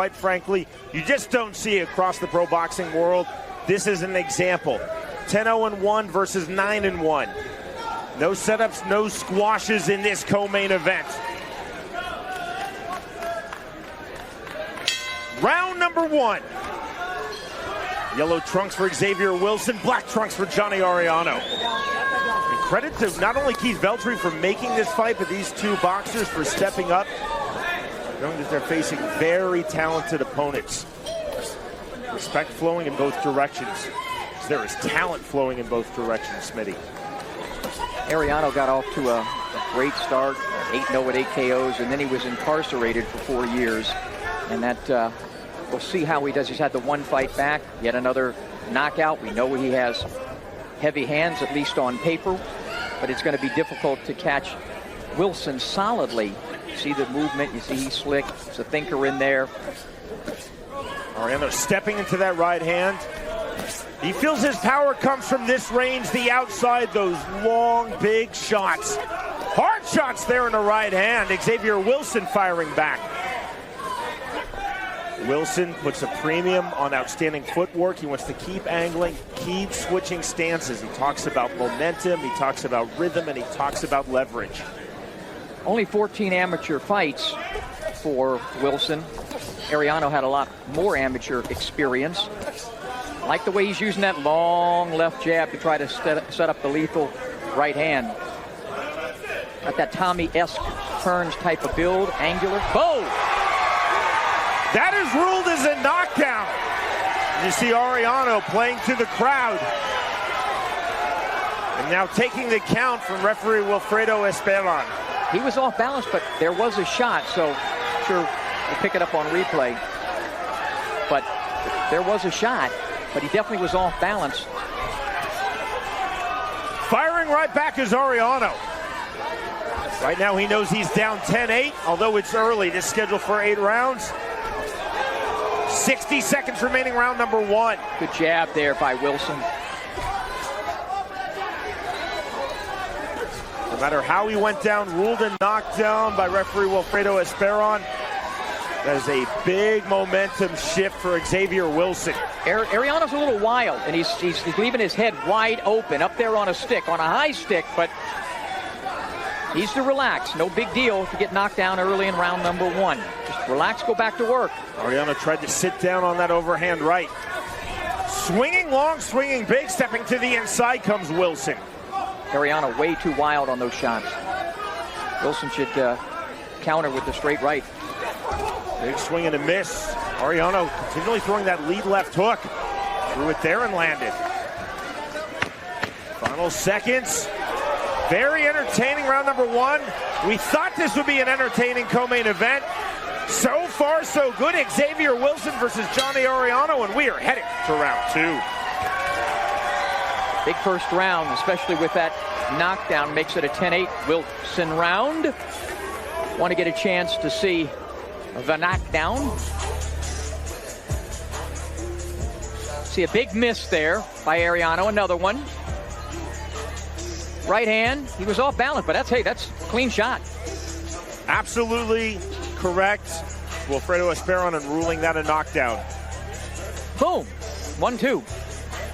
Quite frankly, you just don't see it across the pro boxing world. This is an example. 10-0-1 versus 9-1. No setups, no squashes in this co-main event. Round number 1. Yellow trunks for Xavier Wilson, black trunks for Johnny Arellano. And credit to not only Keith Veltri for making this fight, but these two boxers for stepping up, knowing that they're facing very talented opponents. Respect flowing in both directions. There is talent flowing in both directions, Smitty. Arellano got off to a great start, 8-0 with 8 KOs, and then he was incarcerated for 4 years. And that, we'll see how he does. He's had the one fight back, yet another knockout. We know he has heavy hands, at least on paper, but it's going to be difficult to catch Wilson solidly. You see the movement, you see he's slick, there's a thinker in there. Arellano stepping into that right hand. He feels his power comes from this range, the outside, those long, big shots. Hard shots there in the right hand. Xavier Wilson firing back. Wilson puts a premium on outstanding footwork. He wants to keep angling, keep switching stances. He talks about momentum, he talks about rhythm, and he talks about leverage. Only 14 amateur fights for Wilson. Arellano had a lot more amateur experience. I like the way he's using that long left jab to try to set up the lethal right hand. Got that Tommy-esque turns type of build, angular. Boom! That is ruled as a knockdown. You see Arellano playing to the crowd. And now taking the count from referee Wilfredo Esperon. He was off balance, but there was a shot, so sure we'll pick it up on replay. But there was a shot, but he definitely was off balance. Firing right back is Arellano. Right now he knows he's down 10-8, although it's early. This scheduled for 8 rounds. 60 seconds remaining, round number 1. Good jab there by Wilson. No matter how he went down, ruled a knockdown by referee Wilfredo Esperon. That is a big momentum shift for Xavier Wilson. Arellano's a little wild, and he's leaving his head wide open up there on a stick, on a high stick, but needs to relax. No big deal if you get knocked down early in round number 1. Just relax, go back to work. Arellano tried to sit down on that overhand right. Swinging long, swinging big, stepping to the inside comes Wilson. Arellano way too wild on those shots. Wilson should counter with the straight right. Big swing and a miss. Arellano continually throwing that lead left hook. Threw it there and landed. Final seconds. Very entertaining round number 1. We thought this would be an entertaining co-main event. So far, so good. Xavier Wilson versus Johnny Arellano, and we are heading to round 2. Big first round, especially with that knockdown, makes it a 10-8 Wilson round. Want to get a chance to see the knockdown. See a big miss there by Arellano, another one. Right hand, he was off balance, but that's a clean shot. Absolutely correct. Wilfredo Esperon in ruling that a knockdown. Boom, 1-2.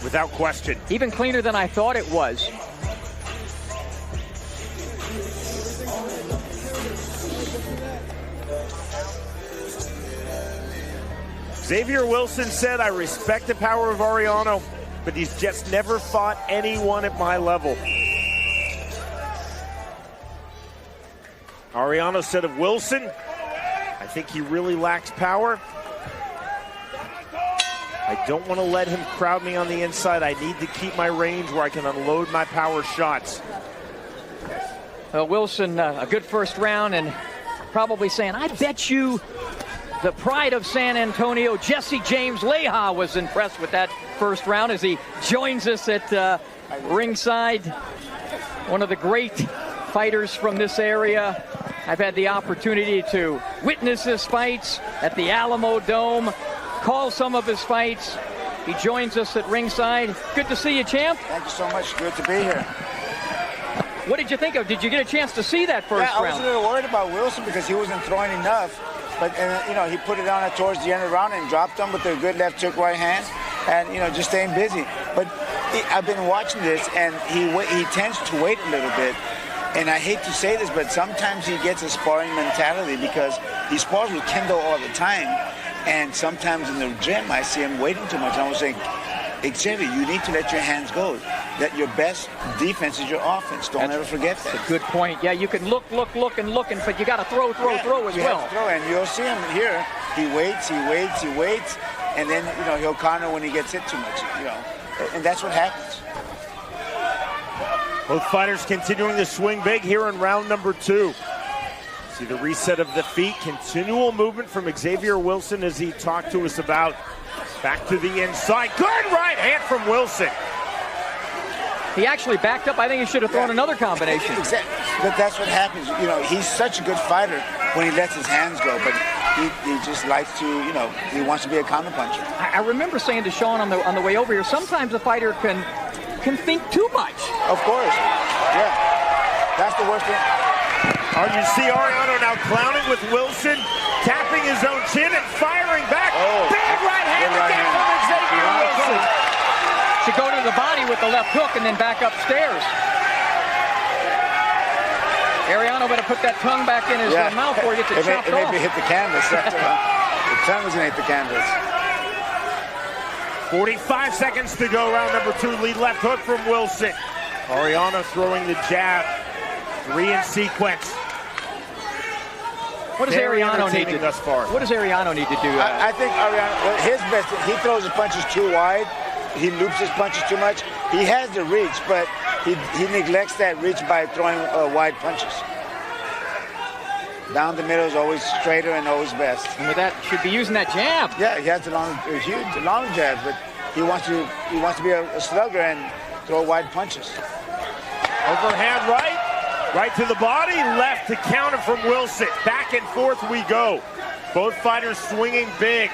Without question. Even cleaner than I thought it was. Xavier Wilson said, I respect the power of Arellano, but he's just never fought anyone at my level. Arellano said of Wilson, I think he really lacks power. I don't want to let him crowd me on the inside. I need to keep my range where I can unload my power shots. Wilson, a good first round, and probably saying, I bet you the pride of San Antonio, Jesse James Leija, was impressed with that first round as he joins us at ringside. One of the great fighters from this area. I've had the opportunity to witness his fights at the Alamo Dome, call some of his fights. He joins us at ringside. Good to see you, champ. Thank you so much. Good to be here. What did you think of? Did you get a chance to see that first round? I was a little worried about Wilson because he wasn't throwing enough. But he put it on towards the end of the round and dropped him with a good left hook right hand, and just staying busy. But I've been watching this, and he tends to wait a little bit. And I hate to say this, but sometimes he gets a sparring mentality because he spars with Kendo all the time. And sometimes in the gym, I see him waiting too much. And I was saying, Xavier, you need to let your hands go. That your best defense is your offense. Don't ever forget that. That's a good point. Yeah, you can look, but you got to throw as well. Have to throw, and you'll see him here. He waits, and then he'll counter when he gets hit too much. And that's what happens. Both fighters continuing to swing big here in round number 2. See the reset of the feet, continual movement from Xavier Wilson as he talked to us about. Back to the inside, good right hand from Wilson. He actually backed up. I think he should have thrown another combination. Exactly. But that's what happens. He's such a good fighter when he lets his hands go, but he just likes to, he wants to be a counterpuncher. I remember saying to Sean on the way over here, sometimes a fighter can think too much. Of course. Yeah. That's the worst thing. You see Arellano now clowning with Wilson, tapping his own chin and firing back. Big right hand again from Xavier Wilson. To go to the body with the left hook and then back upstairs. Arellano better put that tongue back in his mouth before he gets it chopped off. It maybe hit the canvas. The tongue was going to hit the canvas. 45 seconds to go, round number 2. Lead left hook from Wilson. Arellano throwing the jab. 3 in sequence. What does Arellano need to thus far? What does Arellano need to do? I think Arellano, his best, he throws his punches too wide. He loops his punches too much. He has the reach, but he neglects that reach by throwing wide punches. Down the middle is always straighter and always best. And with that, should be using that jab. Yeah, he has a long jab, but he wants to be a slugger and throw wide punches. Overhand right to the body, left to counter from Wilson. Back and forth we go. Both fighters swinging big.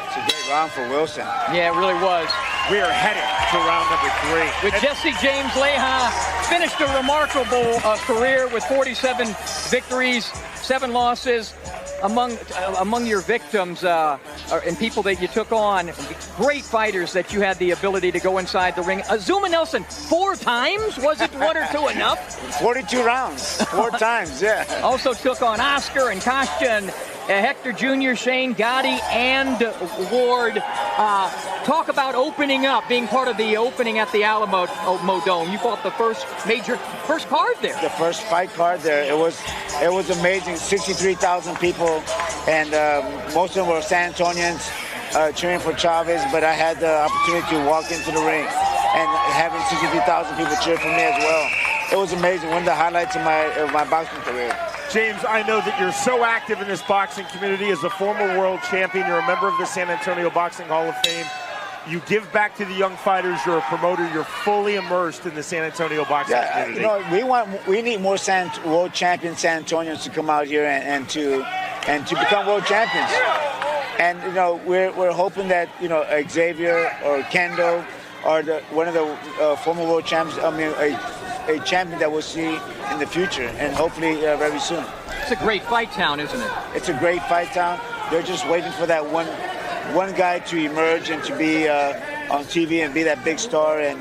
It's a great round for Wilson. Yeah, it really was. We are headed to round number 3. With Jesse James Leija finished a remarkable career with 47 victories, 7 losses. Among your victims and people that you took on, great fighters that you had the ability to go inside the ring. Azuma Nelson, 4 times? Was it 1 or 2 enough? 42 rounds, 4 times, yeah. Also took on Oscar and Kostya, Hector Jr., Shane Gotti, and Ward. Talk about opening up, being part of the opening at the Alamo Dome. You fought the first card there. The first fight card there. It was amazing. 63,000 people, and most of them were San Antonians cheering for Chavez. But I had the opportunity to walk into the ring and having 63,000 people cheer for me as well. It was amazing. One of the highlights of my boxing career. James, I know that you're so active in this boxing community as a former world champion. You're a member of the San Antonio Boxing Hall of Fame. You give back to the young fighters. You're a promoter. You're fully immersed in the San Antonio boxing community. We need more world champion San Antonians to come out here and to become world champions. And we're hoping that Xavier or Kendo or one of the former world champions. A champion that we'll see in the future, and hopefully very soon. It's a great fight town, isn't it? It's a great fight town. They're just waiting for that one guy to emerge and to be on TV and be that big star, and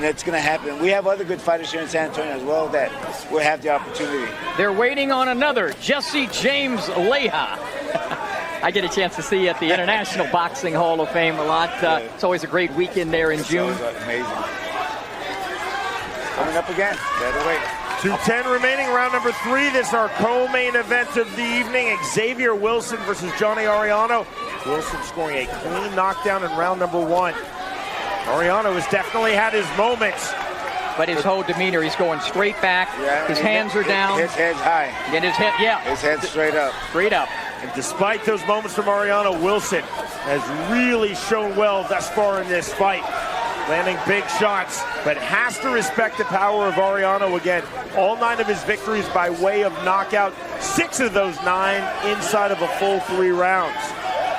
it's going to happen. We have other good fighters here in San Antonio as well that will have the opportunity. They're waiting on another, Jesse James Leija. I get a chance to see you at the International Boxing Hall of Fame a lot. It's always a great weekend there in June. Amazing. Coming up again. Better wait. 2:10 remaining, round number 3. This is our co-main event of the evening. Xavier Wilson versus Johnny Arellano. Wilson scoring a clean knockdown in round number 1. Arellano has definitely had his moments. But his whole demeanor, he's going straight back. Yeah, his hands are down. His head's high. And his head, His head's straight up. Straight up. And despite those moments from Arellano, Wilson has really shown well thus far in this fight. Landing big shots, but has to respect the power of Arellano again. All 9 of his victories by way of knockout. 6 of those 9 inside of a full 3 rounds.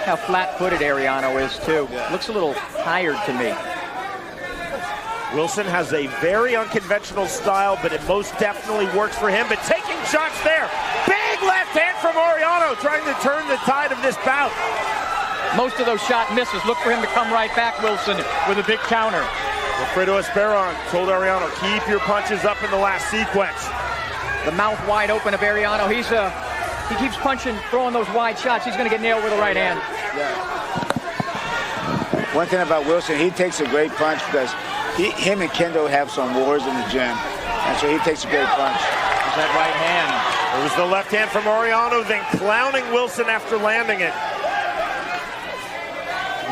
How flat-footed Arellano is, too. Yeah. Looks a little tired to me. Wilson has a very unconventional style, but it most definitely works for him. But taking shots there. Big left hand from Arellano, trying to turn the tide of this bout. Most of those shot misses. Look for him to come right back, Wilson, with a big counter. Alfredo Esperon told Arellano, keep your punches up in the last sequence. The mouth wide open of Arellano. He keeps punching, throwing those wide shots. He's going to get nailed with the right hand. Yeah. One thing about Wilson, he takes a great punch because him and Kendo have some wars in the gym. And so he takes a great punch. There's that right hand. It was the left hand from Arellano, then clowning Wilson after landing it.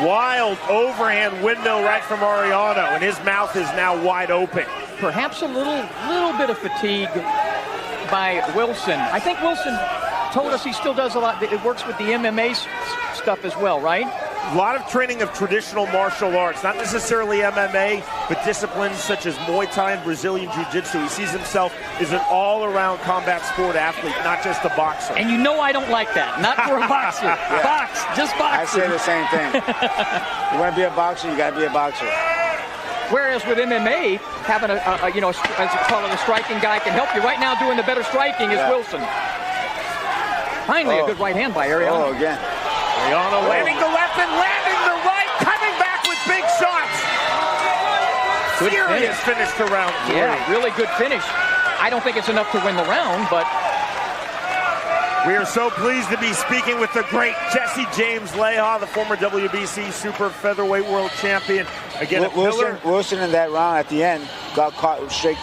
Wild overhand windmill right from Arellano, and his mouth is now wide open. Perhaps a little bit of fatigue by Wilson. I think Wilson told us he still does a lot. It works with the MMA stuff as well, right? A lot of training of traditional martial arts, not necessarily MMA, but disciplines such as Muay Thai and Brazilian Jiu-Jitsu. He sees himself as an all-around combat sport athlete, not just a boxer. And you know I don't like that. Not for a boxer. Yeah. Box, just boxing. I say the same thing. You want to be a boxer, you got to be a boxer. Whereas with MMA, having a as you call it, a striking guy can help you. Right now, doing the better striking is Wilson. Finally, a good right hand by Arellano. Oh, again. Arellano landing the left and landing the right, coming back with big shots. Good Serious finish to round 3. Yeah, really good finish. I don't think it's enough to win the round, but we are so pleased to be speaking with the great Jesse James Leija, the former WBC super featherweight world champion. Again, Wilson in that round at the end got caught straight,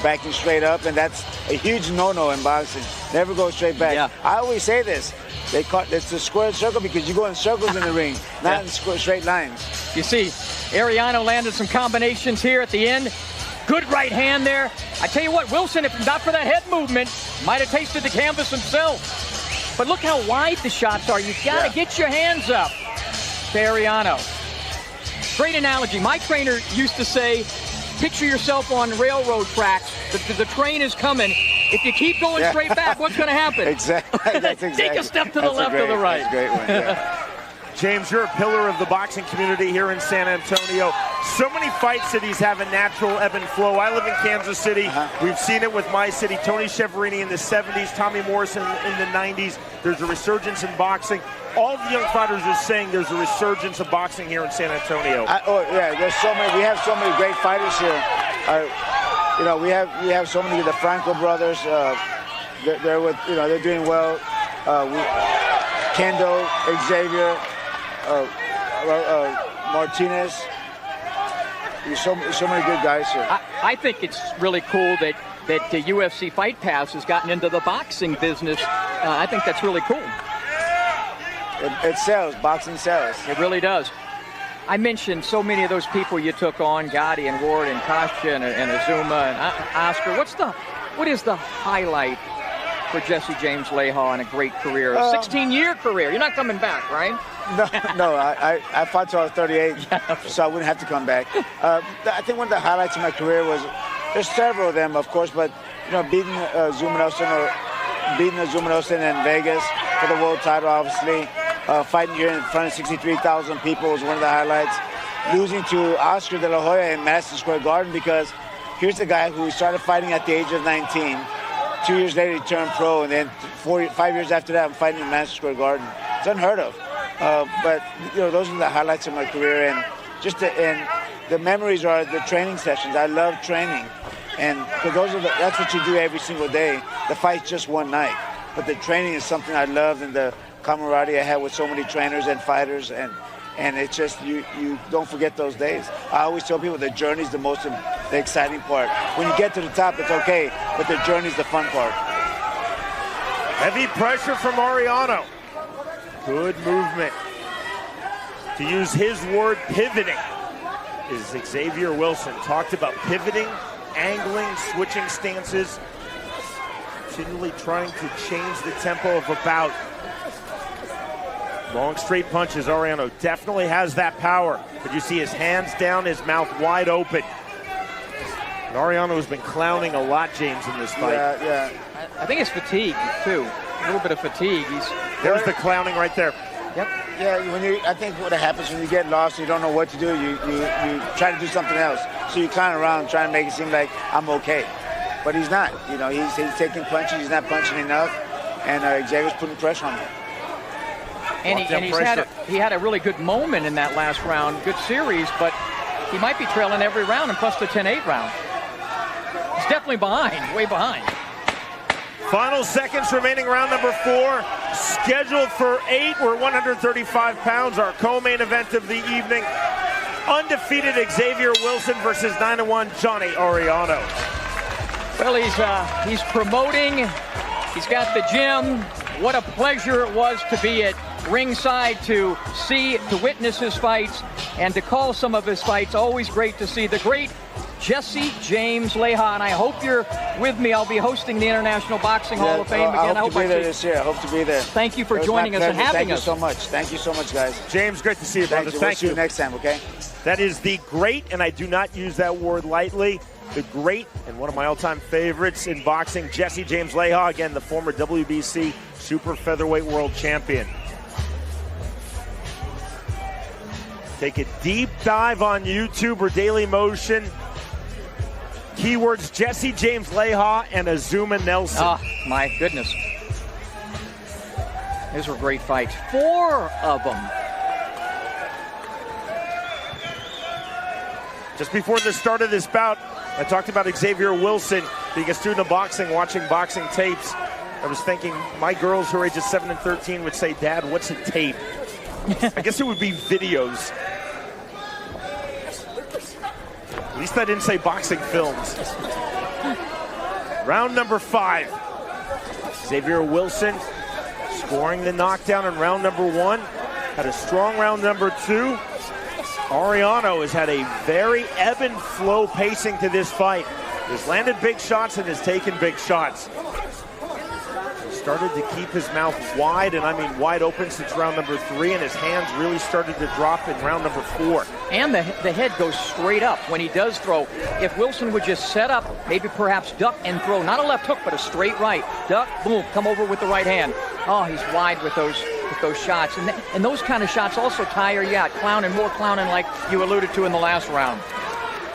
backing straight up, and that's a huge no-no in boxing. Never go straight back. Yeah. I always say this. It's a square circle because you go in circles in the ring, not in straight lines. You see, Arellano landed some combinations here at the end. Good right hand there. I tell you what, Wilson, if not for that head movement, might have tasted the canvas himself. But look how wide the shots are. You've got to get your hands up to Arellano. Great analogy. My trainer used to say, picture yourself on railroad tracks. The train is coming. If you keep going straight back, what's going to happen? Exactly. That's exactly. Take a step to the left or the right. That's a great one, yeah. James, you're a pillar of the boxing community here in San Antonio. So many fight cities have a natural ebb and flow. I live in Kansas City. We've seen it with my city. Tony Schiavone in the 70s, Tommy Morrison in the 90s. There's a resurgence in boxing. All the young fighters are saying there's a resurgence of boxing here in San Antonio. There's so many. We have so many great fighters here. We have so many. The Franco brothers. They're doing well. Kendo, Xavier, Martinez. There's so many good guys here. I think it's really cool that the UFC Fight Pass has gotten into the boxing business. I think that's really cool. It sells. Boxing sells. It really does. I mentioned so many of those people you took on, Gotti and Ward and Kostya and Azuma and Oscar. What is the highlight for Jesse James Leija in a great career, a 16-year career? You're not coming back, right? No. I fought till I was 38, so I wouldn't have to come back. I think one of the highlights of my career was, there's several of them, of course, but beating Azuma Nelson in Vegas for the world title, obviously. Fighting here in front of 63,000 people was one of the highlights. Losing to Oscar De La Hoya in Madison Square Garden, because here's the guy who started fighting at the age of 19. 2 years later, he turned pro, and then 5 years after that, I'm fighting in Madison Square Garden. It's unheard of. But those are the highlights of my career, and the memories are the training sessions. I love training, and because that's what you do every single day. The fight's just one night, but the training is something I love, and the camaraderie I had with so many trainers and fighters, and it's just you don't forget those days. I always tell people the journey's the exciting part. When you get to the top, it's okay, but the journey's the fun part. Heavy pressure from Arellano. Good movement. To use his word, pivoting, is Xavier Wilson. Talked about pivoting, angling, switching stances, continually trying to change the tempo of a bout. Long straight punches. Arellano definitely has that power, but you see his hands down, his mouth wide open. And Arellano has been clowning a lot, James, in this fight. Yeah. I think it's fatigue too. A little bit of fatigue. There's the clowning right there. Yep. Yeah. I think what happens when you get lost, you don't know what to do. You try to do something else. So you clown around, trying to make it seem like I'm okay, but he's not. He's taking punches. He's not punching enough. and Xavier's putting pressure on him. And he had a really good moment in that last round, good series, but he might be trailing every round and plus the 10-8 round. He's definitely behind, way behind. Final seconds remaining, round number 4. Scheduled for 8. We're 135 pounds, our co-main event of the evening. Undefeated Xavier Wilson versus 9-1 Johnny Arellano. Well, he's promoting. He's got the gym. What a pleasure it was to be at ringside to witness his fights and to call some of his fights. Always great to see the great Jesse James Leija, and I hope you're with me. I'll be hosting the International Boxing Hall of Fame again. I hope to be there this year. I hope to be there. Thank you for joining us and having us. Thank you so much. Thank you so much, guys. James, great to see you, brother. Thank you. We'll see you next time, okay? That is the great, and I do not use that word lightly, the great and one of my all-time favorites in boxing, Jesse James Leija, again, the former WBC super featherweight world champion. Take a deep dive on YouTube or Daily Motion. Keywords Jesse James Leija and Azuma Nelson. Oh, my goodness. These were great fights. 4 of them. Just before the start of this bout, I talked about Xavier Wilson being a student of boxing, watching boxing tapes. I was thinking my girls who are ages 7 and 13 would say, "Dad, what's a tape?" I guess it would be videos. At least I didn't say boxing films. Round number 5. Xavier Wilson scoring the knockdown in round number 1. Had a strong round number 2. Arellano has had a very ebb and flow pacing to this fight. He's landed big shots and has taken big shots. Started to keep his mouth wide, and I mean wide open since round number 3, and his hands really started to drop in round number 4. And the head goes straight up when he does throw. If Wilson would just set up, maybe perhaps duck and throw, not a left hook, but a straight right. Duck, boom, come over with the right hand. Oh, he's wide with those shots. And those kind of shots also tire you out. More clowning like you alluded to in the last round.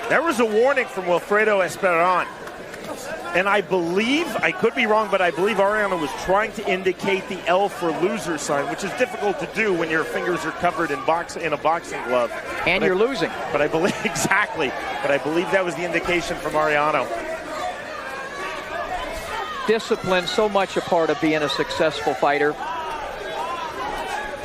There was a warning from Wilfredo Esperon. And I believe, I could be wrong, but I believe Arellano was trying to indicate the L for loser sign, which is difficult to do when your fingers are covered in a boxing glove. And you're losing. But I believe, exactly, but I believe that was the indication from Arellano. Discipline, so much a part of being a successful fighter.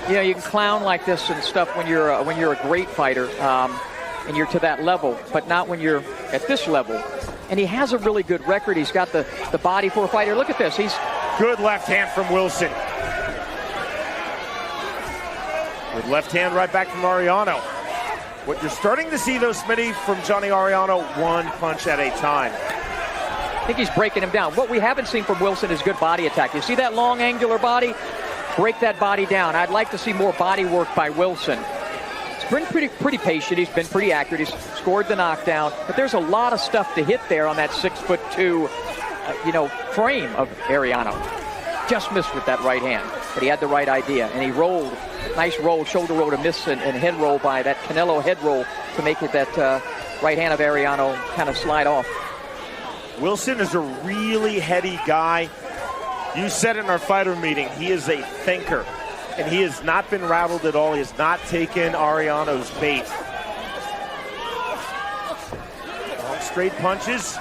You know, you can clown like this and stuff when you're a great fighter, and you're to that level, but not when you're at this level. And he has a really good record. He's got the body for a fighter. Look at this. He's good left hand from Wilson. Good left hand right back from Arellano. What you're starting to see, though, Smitty, from Johnny Arellano, one punch at a time. I think he's breaking him down. What we haven't seen from Wilson is good body attack. You see that long angular body? Break that body down. I'd like to see more body work by Wilson. He's been pretty patient. He's been pretty accurate. He's scored the knockdown. But there's a lot of stuff to hit there on that 6'2", frame of Arellano. Just missed with that right hand. But he had the right idea. And he rolled. Nice roll, shoulder roll to miss, and head roll by that Canelo head roll to make it that right hand of Arellano kind of slide off. Wilson is a really heady guy. You said in our fighter meeting, he is a thinker. And he has not been rattled at all. He has not taken Arellano's bait. Long straight punches.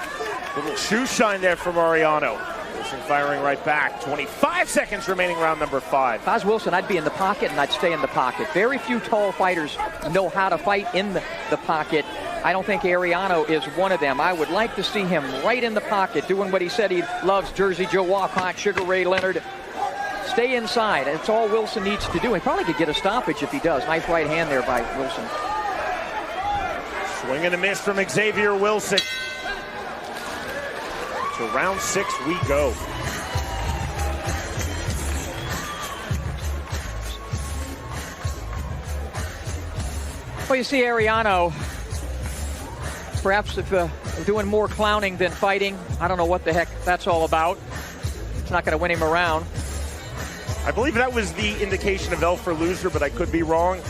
Little shoe shine there from Arellano. Wilson firing right back. 25 seconds remaining, round number 5. If I was Wilson, I'd be in the pocket and I'd stay in the pocket. Very few tall fighters know how to fight in the pocket. I don't think Arellano is one of them. I would like to see him right in the pocket, doing what he said he loves, Jersey Joe Walcott, Sugar Ray Leonard. Stay inside. That's all Wilson needs to do. He probably could get a stoppage if he does. Nice right hand there by Wilson. Swing and a miss from Xavier Wilson. To round 6 we go. Well, you see Arellano, perhaps if doing more clowning than fighting. I don't know what the heck that's all about. It's not going to win him around. I believe that was the indication of L for loser, but I could be wrong.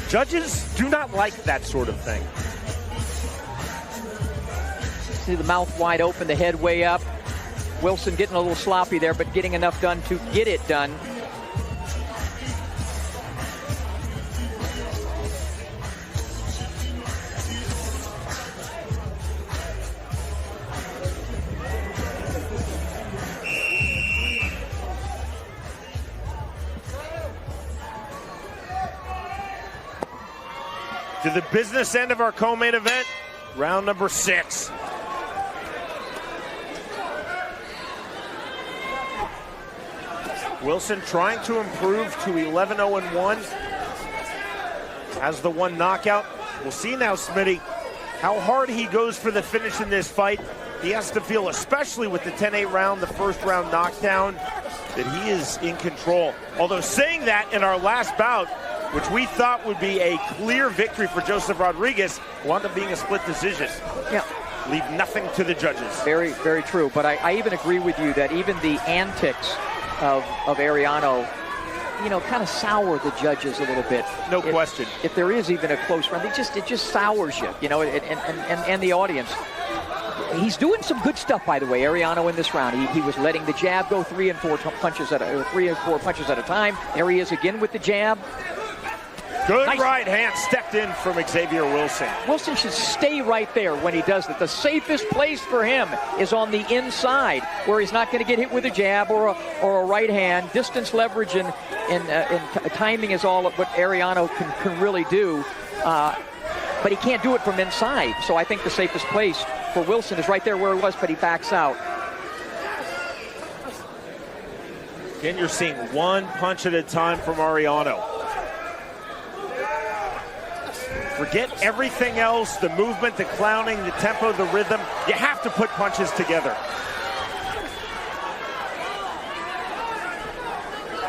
Judges do not like that sort of thing. See the mouth wide open, the head way up. Wilson getting a little sloppy there, but getting enough done to get it done. To the business end of our co-main event, round number 6. Wilson trying to improve to 11-0-1. Has the one knockout. We'll see now, Smitty, how hard he goes for the finish in this fight. He has to feel, especially with the 10-8 round, the first round knockdown, that he is in control. Although saying that, in our last bout, which we thought would be a clear victory for Joseph Rodriguez, wound up being a split decision. Yeah. Leave nothing to the judges. Very, very true. But I even agree with you that even the antics of Arellano, you know, kind of sour the judges a little bit. No question. If there is even a close round, it just sours you, you know, and the audience. He's doing some good stuff, by the way, Arellano, in this round. He was letting the jab go 3 and 4 punches at a time. There he is again with the jab. Good nice. Right hand stepped in from Xavier Wilson. Wilson should stay right there when he does that. The safest place for him is on the inside, where he's not going to get hit with a jab or a right hand. Distance leverage and timing is all what Arellano can really do. But he can't do it from inside. So I think the safest place for Wilson is right there where he was, but he backs out. Again, you're seeing one punch at a time from Arellano. Forget everything else, the movement, the clowning, the tempo, the rhythm. You have to put punches together.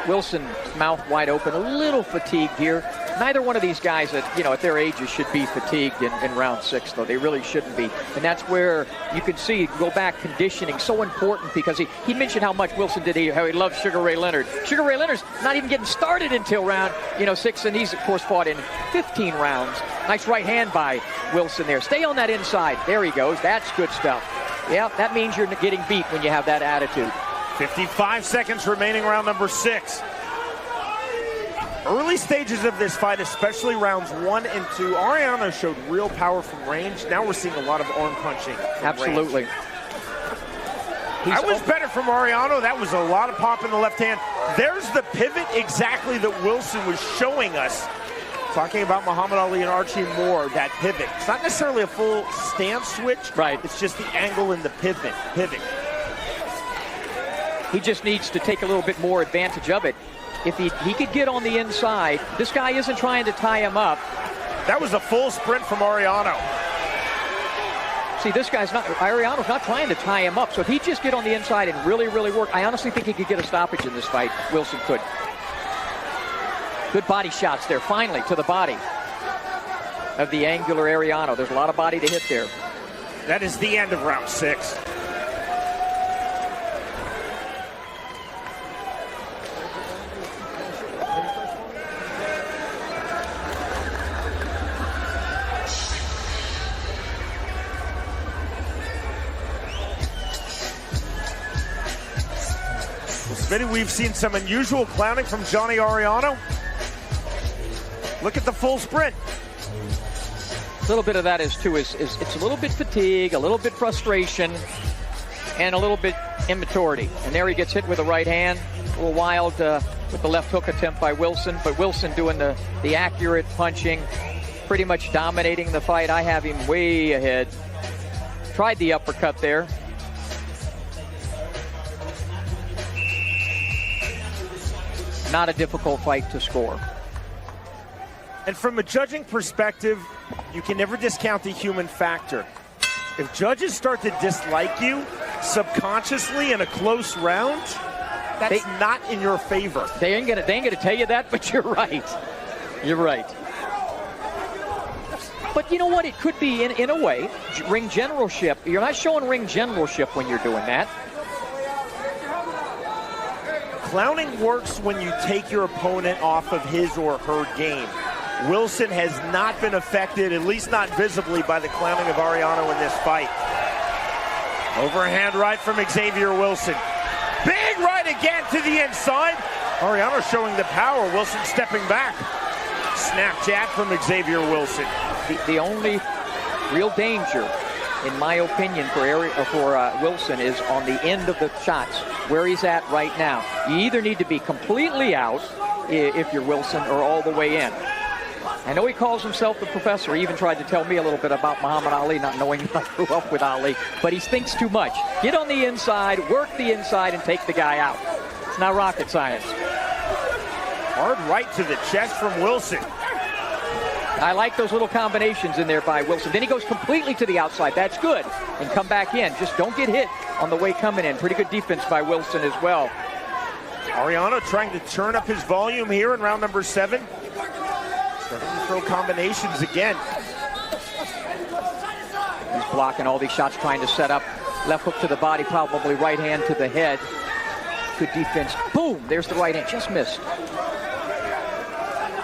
Wilson, mouth wide open, a little fatigued here. Neither one of these guys at their ages should be fatigued in round 6, though. They really shouldn't be. And that's where you can see, go back, conditioning, so important, because he mentioned how much Wilson did, how he loves Sugar Ray Leonard. Sugar Ray Leonard's not even getting started until round 6, and he's, of course, fought in 15 rounds. Nice right hand by Wilson there. Stay on that inside. There he goes. That's good stuff. Yeah, that means you're getting beat when you have that attitude. 55 seconds remaining, round number 6. Early stages of this fight, especially rounds 1 and 2, Arellano showed real power from range. Now we're seeing a lot of arm punching. Absolutely. That was better from Arellano. That was a lot of pop in the left hand. There's the pivot exactly that Wilson was showing us. Talking about Muhammad Ali and Archie Moore, that pivot. It's not necessarily a full stance switch. Right. It's just the angle and the pivot. He just needs to take a little bit more advantage of it. If he could get on the inside, this guy isn't trying to tie him up. That was a full sprint from Arellano. See, Arellano's not trying to tie him up. So if he just get on the inside and really, really work, I honestly think he could get a stoppage in this fight. Wilson could. Good body shots there, finally, to the body of the angular Arellano. There's a lot of body to hit there. That is the end of round 6. Smitty, we've seen some unusual clowning from Johnny Arellano. Look at the full sprint. A little bit of that is it's a little bit fatigue, a little bit frustration, and a little bit immaturity. And there he gets hit with a right hand. A little wild with the left hook attempt by Wilson, but Wilson doing the accurate punching, pretty much dominating the fight. I have him way ahead. Tried the uppercut there. Not a difficult fight to score. And from a judging perspective, you can never discount the human factor. If judges start to dislike you subconsciously in a close round, that's not in your favor. They ain't gonna tell you that, but you're right. You're right. But you know what? It could be, in a way, ring generalship. You're not showing ring generalship when you're doing that. Clowning works when you take your opponent off of his or her game. Wilson has not been affected, at least not visibly, by the clowning of Arellano in this fight. Overhand right from Xavier Wilson. Big right again to the inside. Arellano showing the power. Wilson stepping back. Snap jab from Xavier Wilson. The only real danger, in my opinion, for Wilson is on the end of the shots, where he's at right now. You either need to be completely out if you're Wilson or all the way in. I know he calls himself the professor. He even tried to tell me a little bit about Muhammad Ali, not knowing I grew up with Ali, but he thinks too much. Get on the inside, work the inside, and take the guy out. It's not rocket science. Hard right to the chest from Wilson. I like those little combinations in there by Wilson. Then he goes completely to the outside. That's good. And come back in. Just don't get hit on the way coming in. Pretty good defense by Wilson as well. Arellano trying to turn up his volume here in round number 7. Starting to throw combinations again. He's blocking all these shots, trying to set up. Left hook to the body, probably right hand to the head. Good defense. Boom! There's the right hand. Just missed.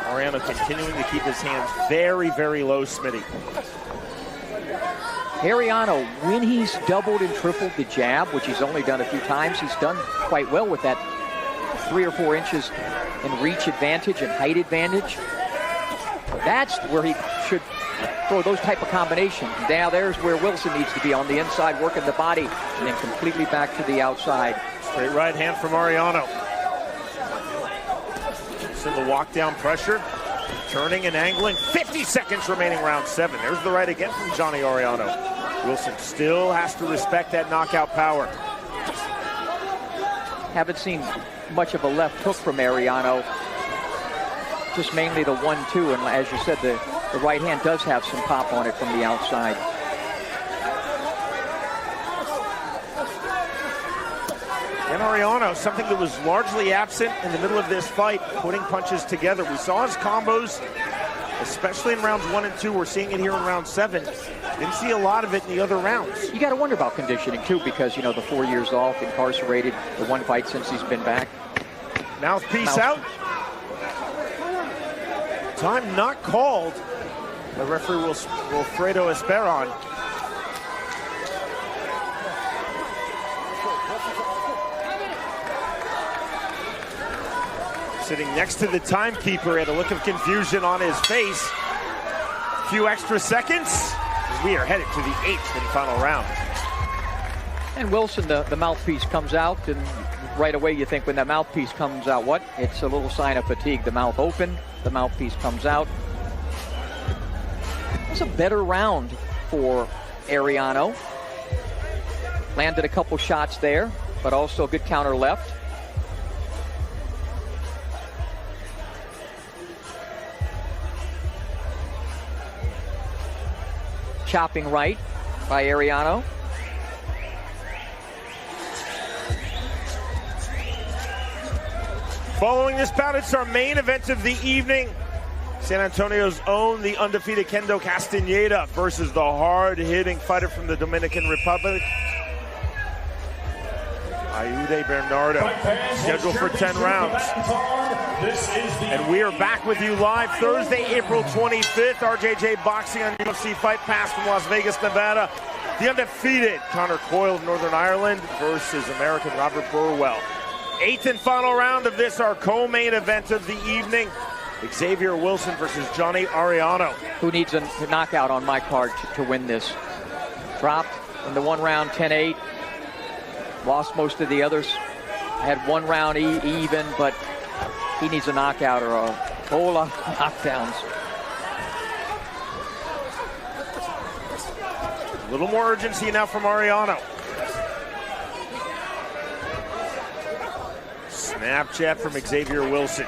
Arellano continuing to keep his hands very, very low, Smitty. Arellano, when he's doubled and tripled the jab, which he's only done a few times, he's done quite well with that 3 or 4 inches in reach advantage and height advantage. That's where he should throw those type of combinations. Now there's where Wilson needs to be, on the inside, working the body, and then completely back to the outside. Straight right hand from Arellano. So the walk down pressure, turning and angling. 50 seconds remaining round 7. There's the right again from Johnny Arellano. Wilson still has to respect that knockout power. Haven't seen much of a left hook from Arellano. Just mainly the 1-2, and as you said, the right hand does have some pop on it from the outside. And Arellano, something that was largely absent in the middle of this fight, putting punches together. We saw his combos, especially in rounds 1 and 2. We're seeing it here in round 7. Didn't see a lot of it in the other rounds. You got to wonder about conditioning, too, because, you know, the 4 years off, incarcerated, the 1 fight since he's been back. Mouthpiece out. Time not called by referee Wilfredo Esperon. Sitting next to the timekeeper, had a look of confusion on his face. A few extra seconds. We are headed to the 8th and final round. And Wilson, the mouthpiece comes out, and right away you think when that mouthpiece comes out, what? It's a little sign of fatigue. The mouth open, the mouthpiece comes out. It's a better round for Arellano. Landed a couple shots there, but also a good counter left. Chopping right by Arellano. Following this bout, it's our main event of the evening. San Antonio's own, the undefeated Kendo Castaneda versus the hard-hitting fighter from the Dominican Republic, Ayude Bernardo, scheduled for 10 rounds. And we are back with you live Thursday, April 25th. RJJ Boxing on UFC Fight Pass from Las Vegas, Nevada. The undefeated Connor Coyle of Northern Ireland versus American Robert Burwell. 8th and final round of this, our co-main event of the evening. Xavier Wilson versus Johnny Arellano. Who needs a knockout on my card to win this? Dropped in the 1 round, 10-8. Lost most of the others. Had 1 round even, but he needs a knockout or a whole lot of knockdowns. A little more urgency now from Arellano. Snapchat from Xavier Wilson.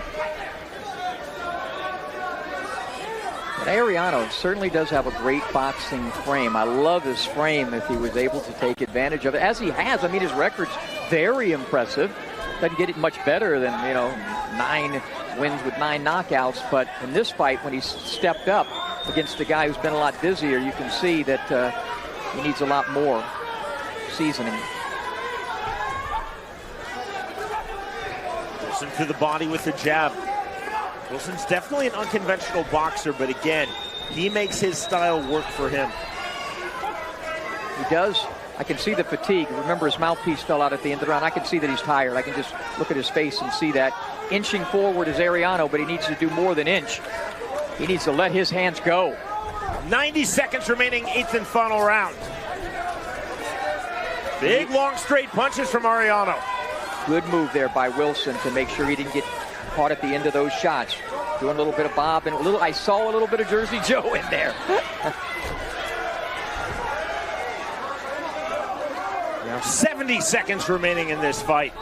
Arellano certainly does have a great boxing frame. I love his frame if he was able to take advantage of it, as he has. I mean, his record's very impressive. Doesn't get it much better than, 9 wins with 9 knockouts. But in this fight, when he stepped up against a guy who's been a lot busier, you can see that he needs a lot more seasoning. Wilson to the body with the jab. Wilson's definitely an unconventional boxer, but again, he makes his style work for him. He does. I can see the fatigue. Remember, his mouthpiece fell out at the end of the round. I can see that he's tired. I can just look at his face and see that. Inching forward is Arellano, but he needs to do more than inch. He needs to let his hands go. 90 seconds remaining, 8th and final round. Big, long, straight punches from Arellano. Good move there by Wilson to make sure he didn't get caught at the end of those shots. Doing a little bit of bob and a little. I saw a little bit of Jersey Joe in there. 70 seconds remaining in this fight.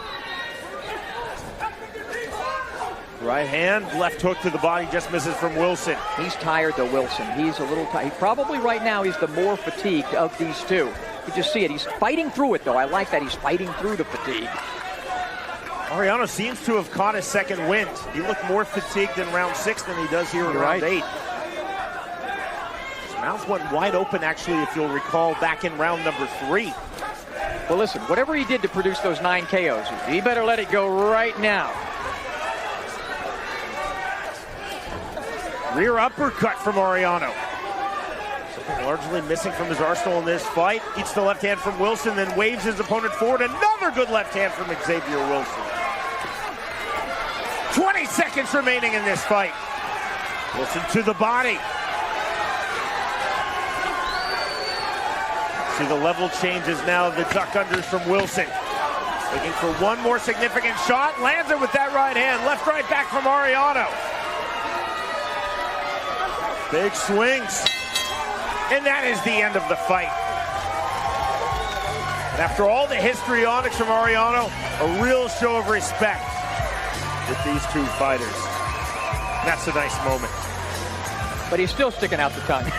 Right hand, left hook to the body, just misses from Wilson. He's tired though, Wilson. He's a little tired. Probably right now he's the more fatigued of these two. You just see it. He's fighting through it though. I like that he's fighting through the fatigue. Arellano seems to have caught his second wind. He looked more fatigued in round 6 than he does here in round 8. His mouth went wide open actually, if you'll recall, back in round number 3. Well, listen, whatever he did to produce those 9 KOs, he better let it go right now. Rear uppercut from Arellano. Something largely missing from his arsenal in this fight. Eats the left hand from Wilson, then waves his opponent forward. Another good left hand from Xavier Wilson. 20 seconds remaining in this fight. Wilson to the body. See the level changes now. The duck unders from Wilson. Looking for one more significant shot. Lands it with that right hand. Left, right back from Arellano. Big swings. And that is the end of the fight. And after all the histrionics from Arellano, a real show of respect with these two fighters. And that's a nice moment. But he's still sticking out the tongue.